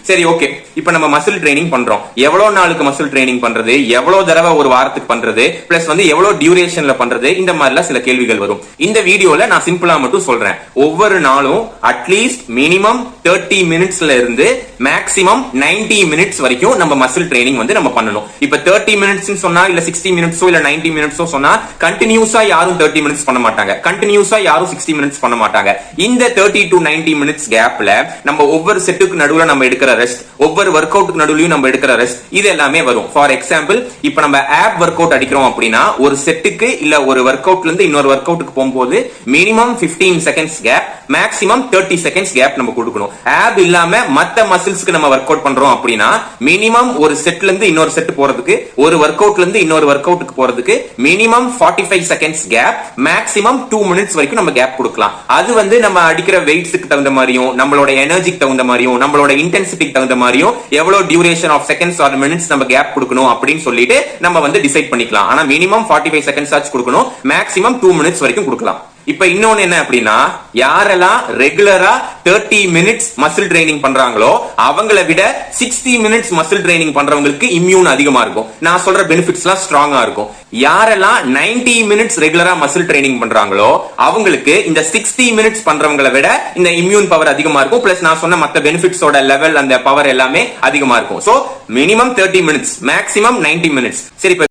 சரி ஓகே, இப்ப நம்ம மசில் ட்ரைனிங் பண்றோம். எவ்வளவு நாளுக்கு மசில் ட்ரைனிங் பண்றது, எவ்வளவு தடவை ஒரு வாரத்துக்கு பண்றது, பிளஸ் வந்து எவ்வளவு டியூரேஷன்ல பண்றது, இந்த மாதிரிலாம் சில கேள்விகள் வரும். இந்த வீடியோல நான் சிம்பிளா மட்டும் சொல்றேன். ஒவ்வொரு நாளும் அட்லீஸ்ட் மினிமம் 30 மினிட்ஸ்ல இருந்து மேக்ஸிமம் 90 மினிட்ஸ் வரைக்கும் நம்ம மசில் ட்ரைனிங் வந்து நம்ம பண்ணணும். இப்ப 30 மினிட்ஸ் சொன்னா இல்ல 60 மினிட்ஸோ இல்ல 90 மினிட்ஸோ சொன்னா கண்டினியூஸா யாரும் 30 மினிட்ஸ் பண்ண மாட்டாங்க, கண்டினியூஸா யாரும் 60 மினிட்ஸ் பண்ண மாட்டாங்க. இந்த 30 to 90 மினிட்ஸ் கேப்ல நம்ம ஒவ்வொரு செட்டுக்கு நடுவுல நம்ம எடுக்கிற ரெஸ்ட், ஒவ்வொரு ஒர்க் அவுட்டுக்கு நடுவுலயும் நம்ம எடுக்கிற ரெஸ்ட், இது எல்லாமே வரும். ஃபார் எக்ஸாம்பிள், இப்ப நம்ம ஆப் ஒர்க் அவுட் அடிக்கிறோம் அப்படின்னா ஒரு செட்டுக்கு இல்ல ஒரு ஒர்க் அவுட்ல இருந்து இன்னொரு ஒர்க் அவுட்டுக்கு போகும்போது minimum 15 seconds gap, maximum 30 seconds gap நம்ம கொடுக்கணும். ஆப் இல்லாம மத்த மசில்ஸ்க்கு நம்ம ஒர்க் அவுட் பண்றோம் அப்படின்னா மினிமம் ஒரு செட்ல இருந்து இன்னொரு செட் போறதுக்கு, ஒரு ஒர்க் அவுட்ல இருந்து இன்னொரு ஒர்க் அவுட்டுக்கு போறதுக்கு minimum 45 seconds gap, maximum 2 minutes வரைக்கும் நம்ம கேப் கொடுக்கலாம். அது வந்து நம்ம அடிக்கிற வெயிட்ஸ்க்கு தகுந்த மாதிரியும், நம்மளோட எனர்ஜிக்கு தகுந்த மாதிரியும், நம்மளோட இன்டென்சிட்டிக்கு தகுந்த மாதிரியும் எவ்வளவு duration of seconds or minutes நம்ம கேப் கொடுக்கணும் அப்படின்னு சொல்லிட்டு நம்ம வந்து டிசைட் பண்ணிக்கலாம். ஆனா மினிமம் 45 செகண்ட்ஸ் ஆச்சு கொடுக்கணும், மேக்ஸிமம் 2 மினிட்ஸ் வரைக்கும் கொடுக்கலாம். இப்ப இன்னொன்னு என்ன அப்படின்னா, யாரெல்லாம் ரெகுலரா 30 மினிட்ஸ் மசில் ட்ரைனிங் பண்றாங்களோ அவங்கள விட 60 மினிட்ஸ் மசில் ட்ரைனிங் பண்றவங்களுக்கு இம்யூன் அதிகமா இருக்கும். நான் சொல்ற பெனிஃபிட்ஸ் எல்லாம் ஸ்ட்ராங்கா இருக்கும். யாரெல்லாம் 90 மினிட்ஸ் ரெகுலரா மசில் ட்ரைனிங் பண்றாங்களோ அவங்களுக்கு இந்த 60 மினிட்ஸ் பண்றவங்களை விட இந்த இம்யூன் பவர் அதிகமா இருக்கும். பிளஸ் நான் சொன்ன மத்த பெனிஃபிட்ஸோட லெவல், அந்த பவர் எல்லாமே அதிகமா இருக்கும். So minimum 30 minutes, maximum 90 minutes. சரி.